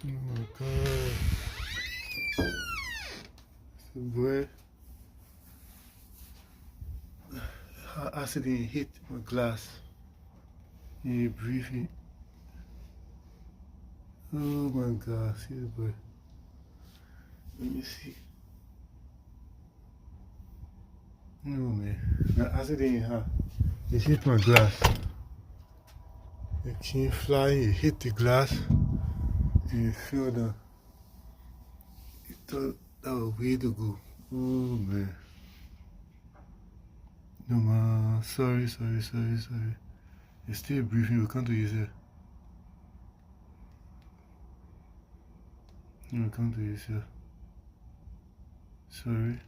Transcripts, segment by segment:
Oh my god. So boy, accident hit my glass. Yeah, breathing. Oh my god, see the boy. Let me see. No man. The accident, huh? It hit my glass. It came flying, it hit the glass, and it fell down. It thought that was way to go. Oh man. No man, sorry. You're still breathing, we'll come to you, sir. We'll come to you, sir. Sorry.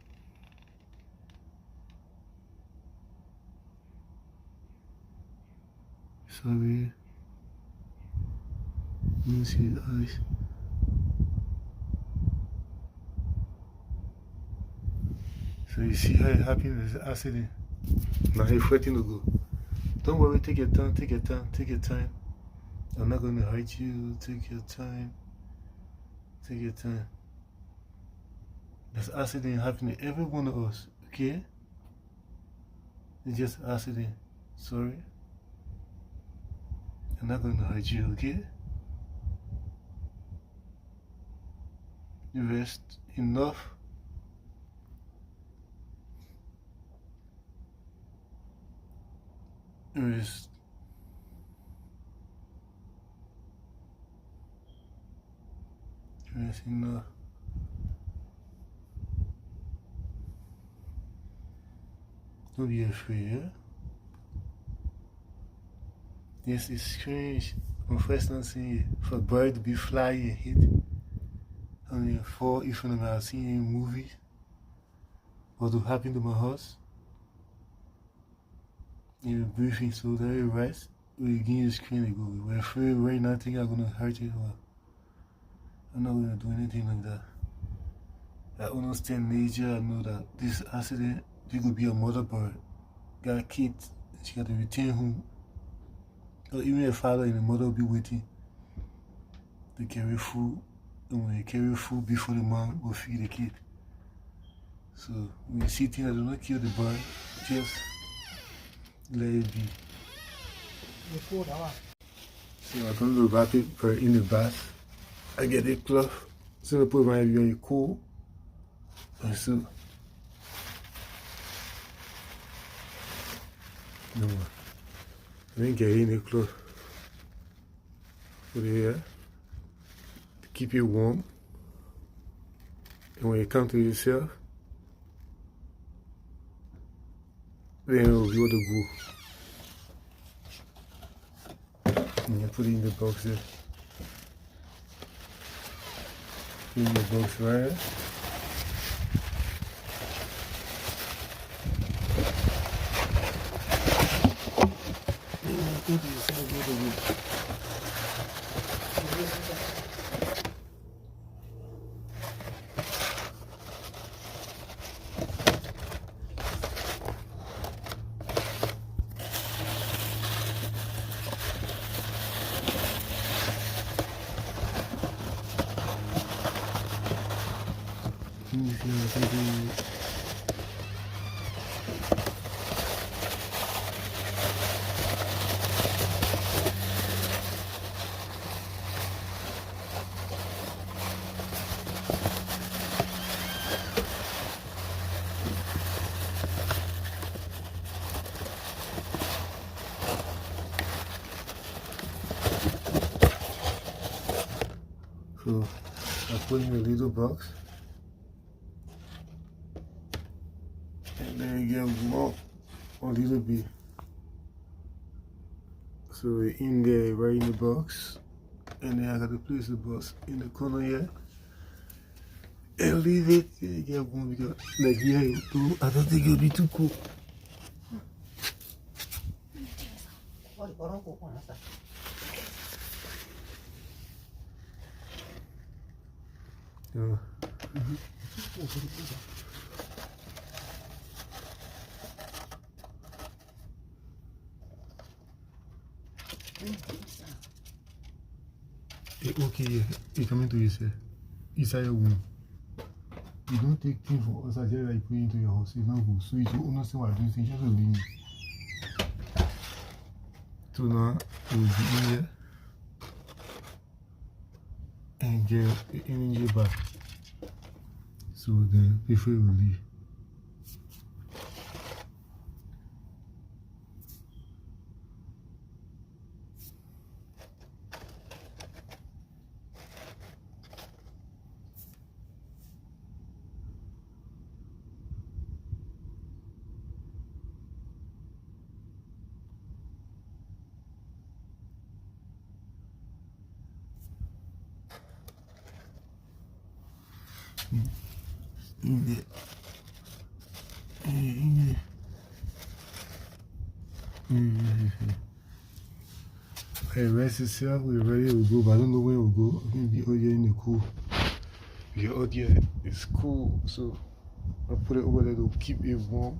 Sorry. Let me see the eyes. So you see how it happened as an accident. Now you're fighting to go. Don't worry, take your time. I'm not going to hurt you. Take your time. There's accident happening to every one of us, okay? It's just accident. Sorry. I'm not going to hurt you, okay? You rest enough. Rest. Rest enough. Don't be afraid, yeah? Yes, it's strange. My first time seeing it. For a bird to be flying and hit. I mean, fall in front of me, I've seen in movies. What will happen to my house? You're breathing, so there you rest. We give you a screen and go. We're afraid right now, think I'm gonna hurt you. Well, I'm not gonna do anything like that. I understand nature. I know that this accident, you could be a mother bird, got kids, she got to return home. Or even a father and a mother will be waiting to carry food. And when you carry food before the mom will feed the kid. So when you see things that do not kill the bird, just let it be. So I'm going to wrap it in the bath. I get a cloth. So I put my very cool. And so no more. I didn't get any cloth. Put it here to keep you warm. And when you come to yourself, then you'll be able to go. And you put it in the box there. Put it in the box right here. Go to yourself, go to go. So I put in a little box. And then you get more a little bit. So we're in there right in the box. And then I got to place the box in the corner here. And leave it. You get one because like here too. I don't think it'll be too cool. okay, you come into yourself. Inside your womb. You don't take things for us, I just like put into your house. It's not good. So you don't understand what I do, things just leave. So now we'll be in here and get the energy back. So then before we leave. In there. In there. Hey, rest yourself, we're ready to go, but I don't know when we'll go. I think the audio in the cool. The audio is cool, so I'll put it over there to keep it warm.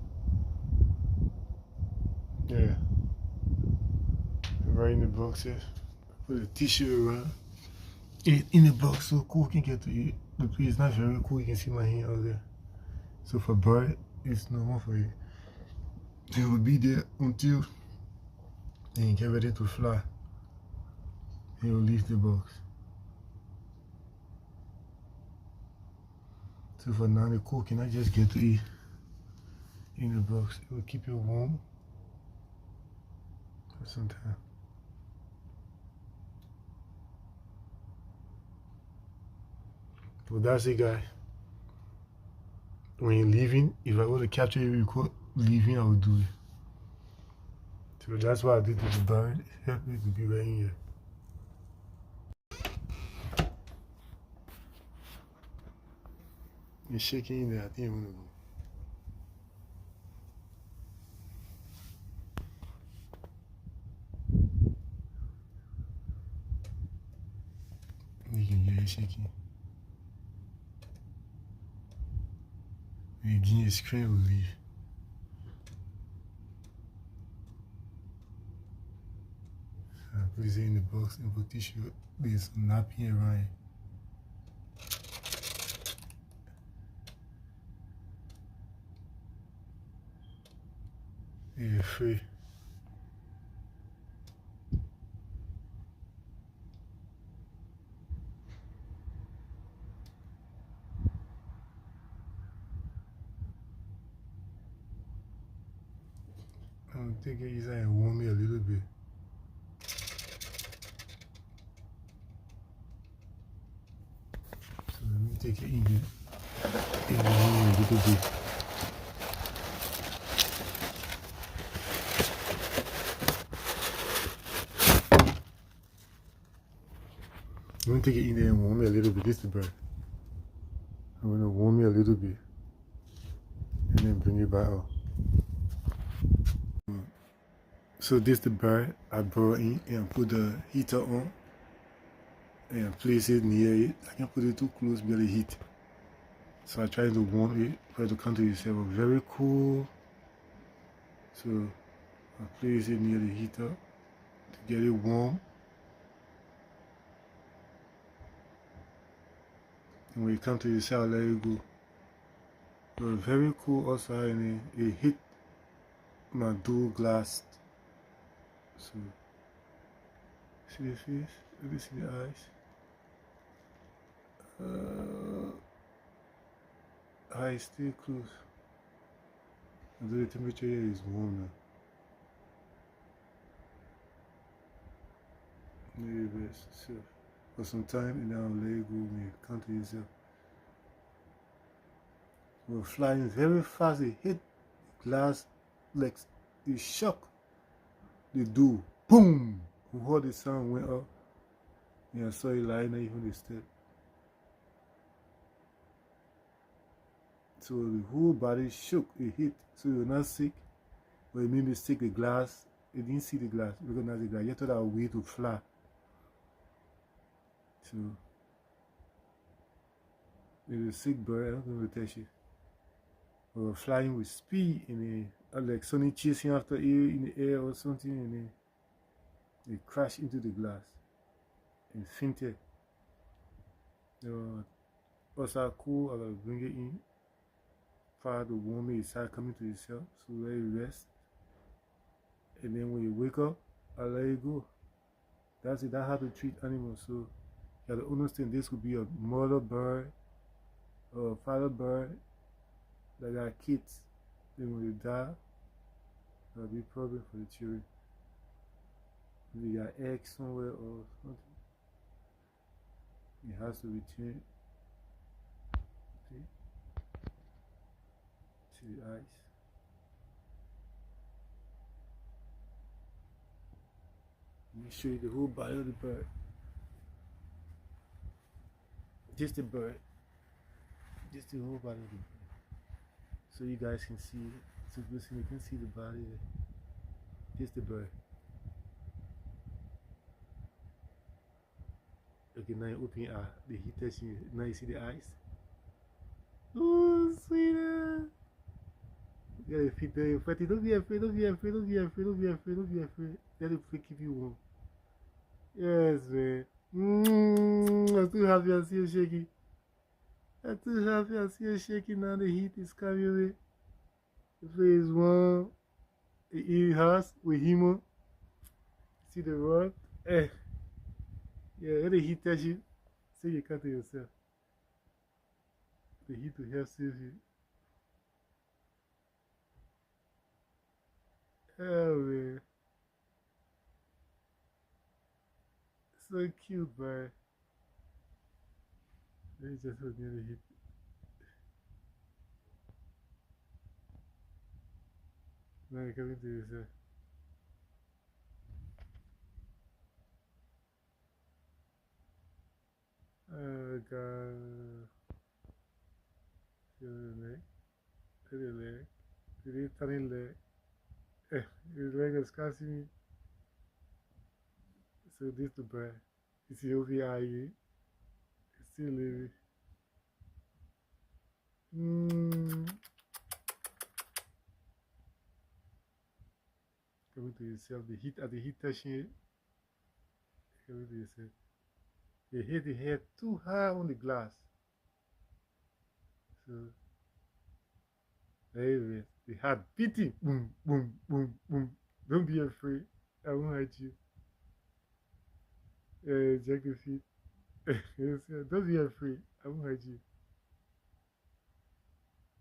Yeah. Right in the boxes. Put a t-shirt around. It in the box so cool can get to it. The place is not very cool, you can see my hand out there. So for bird, it's normal for you. It will be there until you get ready to fly. He will leave the box. So for now, the cool cannot just get to eat in the box. It will keep you warm for some time. Well, that's it, guys. When you're leaving, if I want to capture you record leaving, I will do it. So that's what I did to the bird. It helped me to be right in here. You're shaking in there. I think I want to go. You can hear it shaking. When you give your screen, will leave. Put it in the box and put tissue. There's some nappy around. You're free. I'm taking it easy and warm me a little bit. So let me take it in here and warm me a little bit. I'm going to take it in there and warm me a little bit. This is the bird. I'm going to warm me a little bit and then bring it back out. So this is the bird I brought in and put the heater on and place it near it. I can put it too close, barely heat. So I try to warm it for it to come to itself. Very cool. So I place it near the heater to get it warm. And when you come to the cell, let it go. So very cool outside, and it hit my door glass. So see the face? Let me see the eyes. Eyes still closed. Although the temperature here is warm now. Maybe best. So for some time, and then I'll let it go when you come to yourself. We're flying very fast. It hit glass like it shocked the door. Boom! We heard the sound went up. And I saw it lying there, even the step. So the whole body shook. It hit. So you're not sick. But it made me stick the glass. It didn't see the glass. Recognize the glass. You thought I would wait to fly. So it's a sick bird. I'm not going to touch it. We were flying with speed, and like something chasing after you in the air or something, and then it crashed into the glass and fainted. Once I cool, I gotta bring it in. Prior to warm it, it start coming to itself. So let it rest. And then when you wake up, I let it go. That's it. That's how to treat animals. So you have to understand this could be a mother bird or a father bird that got kids. Then when they die, that'll be a problem for the children. If they got eggs somewhere or something, it has to return to the ice. Let me show you the whole body of the bird. Just the bird. Just the whole body of the bird. So you guys can see it. So listen, you can see the body there. Just the bird. Okay, now you open your eye. The heat touching you. Now you see the eyes. Oh, sweetheart. You gotta feed there. Fatty, don't be afraid, don't be afraid, don't be afraid, don't be afraid, don't be afraid. Let it keep you warm. Yes, man. I'm too happy I see you shaking. I'm too happy I see you shaking now. The heat is coming away. The place is warm. It has with him. See the rod? Eh. Yeah, let the heat touch you. Say you can't to yourself. The heat will help save you. Oh, man. So cute, bird. Let me just hold near the heat. Now you're coming to yourself. Oh, God. Feel the leg. Feel the leg. Feel the tiny leg. His leg is catching me. So this the bird. You see over here, it's still living. Coming to yourself. The heat at the heat touching it. Coming to yourself. You hit the head too high on the glass. So there it is. The heart beating. Boom, boom, boom, boom. Don't be afraid. I won't hurt you. Check the feet. Yes, don't be afraid. I won't hurt you.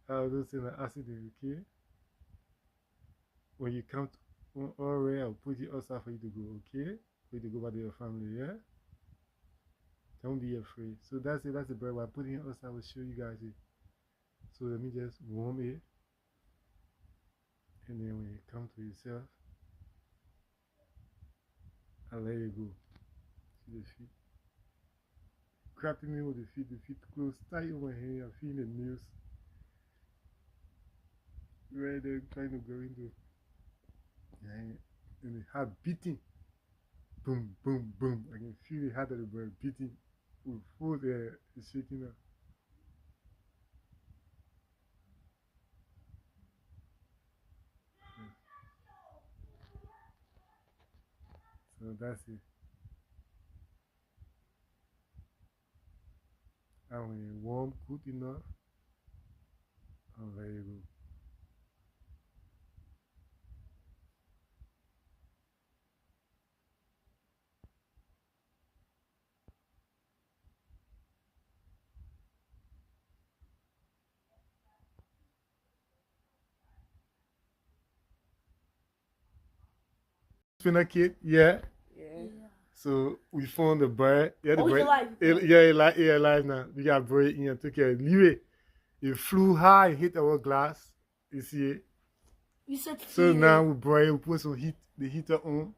I'll just send an acid in, okay? When you come to already, I'll put you outside for you to go, okay? For you to go back to your family, yeah? Don't be afraid. So that's it. That's the bird. While putting it outside, I will show you guys it. So let me just warm it. And then when you come to yourself, I'll let it go. See the feet. Grabbing me with the feet close, tight on my hand. I'm feeling the nails. Right there, trying to go into. And the heart beating. Boom, boom, boom. I can feel the heart of the bird beating with full air. It's shaking up. So that's it. And when it's warm, good enough, I'll let it go. Spinner kid, yeah. Yeah. So we found the bird. Yeah, the Oh, he's bird. alive. Yeah, alive now. We got bird in and took care of it. Leave it. It flew high, hit our glass. You see it? You said So feed now it. we brought it, we put some heat, the heater on,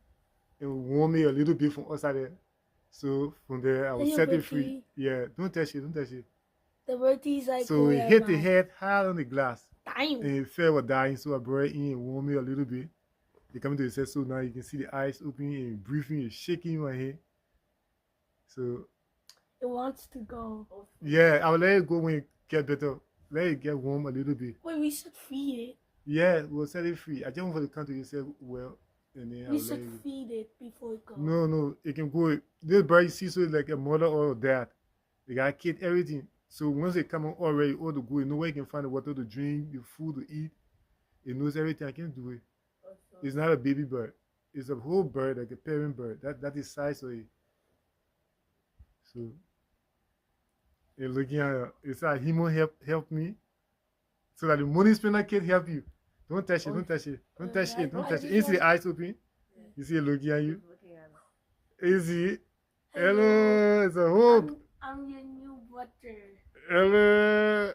and we warm it a little bit from outside there. So from there, I will Then you set it put free. Yeah, don't touch it, don't touch it. The bird is like So it going hit the around. head hard on the glass, Damn. and it fell was dying. So I brought it in and warm it a little bit. They come to the set, so now you can see the eyes opening and breathing and shaking my head. So It wants to go. yeah, I'll let it go when it get better. Let it get warm a little bit. Wait, we should feed it. Yeah, we'll set it free. I just want for the country to say well, and then I'll We let should it go. feed it before it goes. No, it can go. This bird you see, so it's like a mother or a dad. They got kit, everything. So once they come on already, all the go, you know where you can find the water to drink, the food to eat. It knows everything. I can do it. It's not a baby bird. It's a whole bird, like a parent bird. That is size of it. So you're looking at it's like him help me. So that the money spinner can help you. Don't touch it, don't touch it. Don't touch it, don't touch it. You see the eyes open? You see it looking at you? You see? Hello, it's a hope. I'm your new butter. Hello.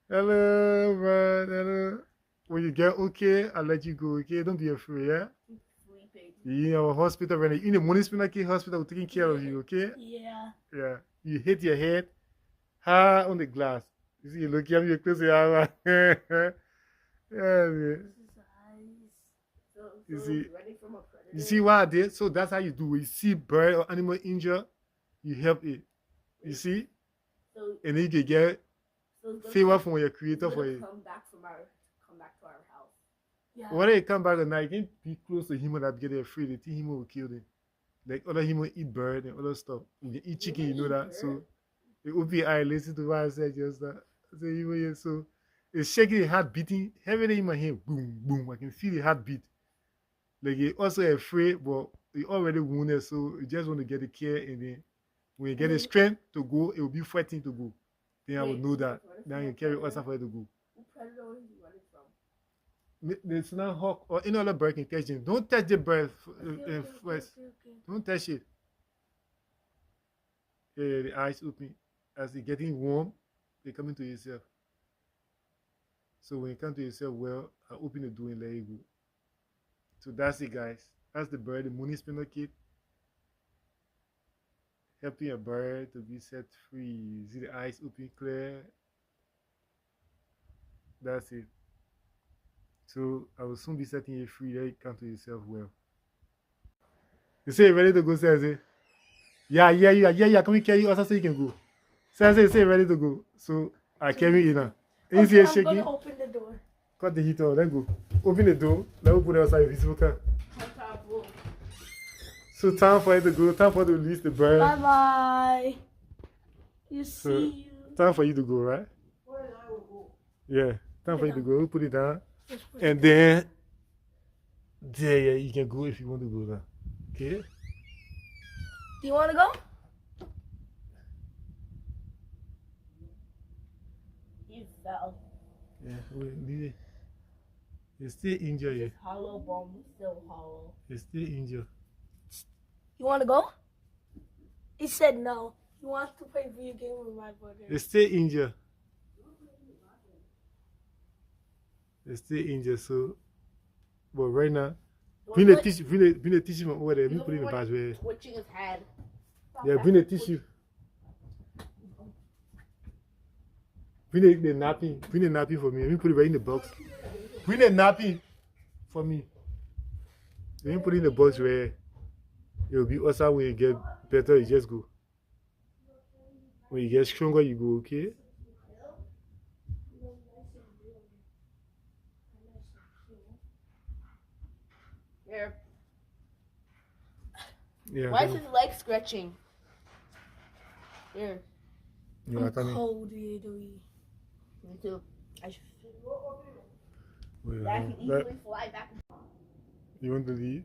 Hello, man. Hello. When you get okay, I'll let you go, okay? Don't be afraid, yeah? You know, hospital, when in the money spinner kid hospital, taking care of you, okay? Yeah. Yeah. You hit your head hard on the glass. You see, you look at me, you close your eye. Yeah, man. You see, you see what I did? So that's how you do it. You see bird or animal injured, you help it. You see? And then you can get favor from your creator for it. Come back to our house. Yeah. When they come back at night, you can be close to him that get afraid. They think him will kill them. Like other him will eat bird and other stuff. You can eat chicken, you know that. So it would be I listen to what I said just that. So it's shaking the heart beating heavily in my head. Boom, boom. I can feel the heartbeat. Like you're also afraid, but you already wounded, so you just want to get the care, and then when you get the strength to go, it will be fighting to go. Then I will know that. Then you carry us for it to go. Who predator is he running from? The Sudan hawk or any other bird can catch him. Don't touch the bird first. Don't touch it. Yeah, the eyes open. As it's getting warm, they come into yourself. So when you come to yourself, well, I open the door and let you go. So that's it, guys. That's the bird, the money spinner kit. Helping a bird to be set free. See the eyes open clear. That's it. So I will soon be setting you free. Let you come to yourself well. You say you're ready to go, Sensei? Yeah. Can we carry you also so you can go? Sensei, say ready to go. So I carry you now. Okay, Easy I'm shaking. gonna open the door. Cut the heat on. Let's go. Open the door. Let me put it outside visible car. So time for it to go. Time for you to release the bird. Bye bye. You So see you. time for you to go, right? Yeah. Time for you to go. We put it down. Just put And then yeah, you can go if you want to go now. Okay? Do you want to go? He fell. Yeah, we you're still injured, yeah. Hollow bone still hollow. You're still injured. You want to go? He said no. He wants to play video game with my brother. You're still injured. You're still injured, so but right now, bring the tissue from over there. Let me put it in the basket. Twitching his head. Yeah, bring the tissue. Bring the napkin. Bring the napkin for me. Let me put it right in the box. Bring the napkin for me. Let me put it in the box where it will be awesome. When you get better, you just go. When you get stronger, you go, okay? Here. Yeah. Why is his leg scratching? Here. You are coming. Cold, Italy. Me too. I should. Wait, That can easily fly back. you want to leave?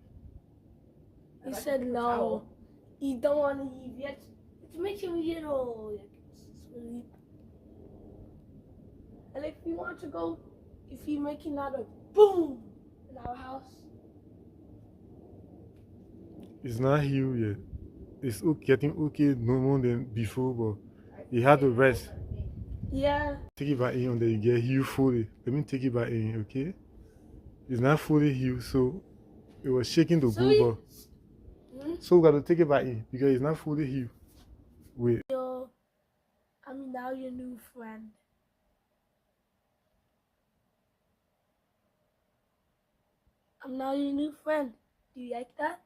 He said no. He don't want to leave yet. It's making me sleep. And if you want to go, if you make another boom in our house. It's not healed yet. It's getting okay no more than before, but you have to rest. Yeah. Take it back in until you get healed fully. Let me take it back in, okay? It's not fully healed, so it was shaking the So go, so we got to take it back in because it's not fully healed. Wait. I'm now your new friend. I'm now your new friend. Do you like that?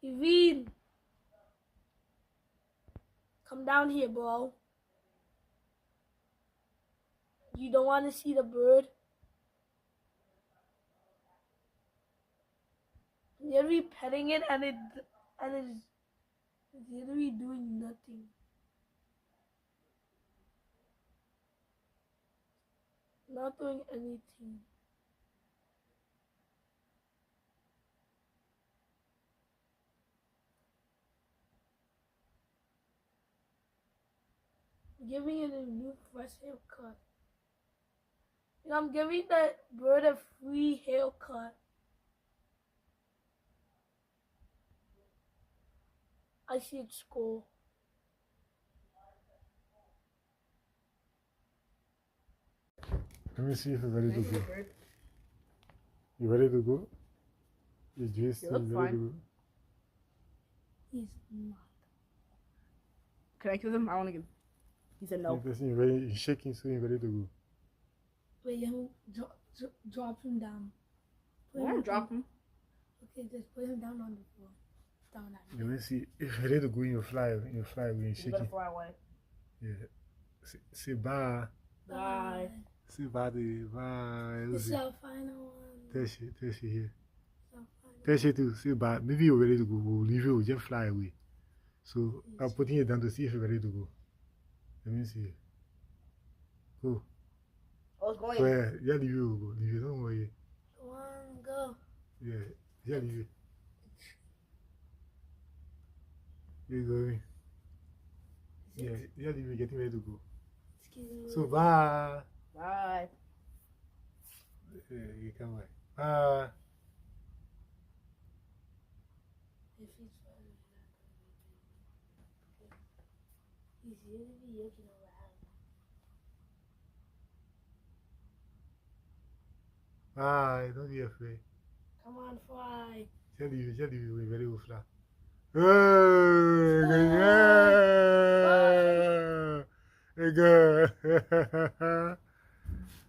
Yvine, Come down here, bro. You don't want to see the bird? You'll be petting it and it's literally doing nothing. Not doing anything. Giving it a new fresh haircut. And I'm giving that bird a free haircut. I see it score. Let me see if you're ready to go. You ready to go? You dressed, You look ready fine. to go? He's not. Can I kill him? I want to give. He said no. You ready? You're shaking, so you're ready to go. Wait, drop him down. I want to drop him. Okay, just put him down on the floor. Down at Let me see if you're ready to go. You fly when you're He's shaking. gonna fly away. Yeah. Say bye. Bye. Say bye. Bye. This is our final one. Tell she here. This is our final. Tell she to say bye. Maybe you're ready to go. We'll leave you. We'll just fly away. So I'm putting it down to see if you're ready to go. Let me see. Go. I was going. So, yeah, leave you. Go. Leave you. Don't worry. One, go. Yeah. Yeah, leave you. You're going. Yeah, leave you. Getting ready to go. Excuse me. So bye. Bye. Yeah, you come back. Bye. If he's running, he's literally looking around. Bye. Don't be afraid. Come on, fly. Just leave you. We're ready to fly. Hey, good.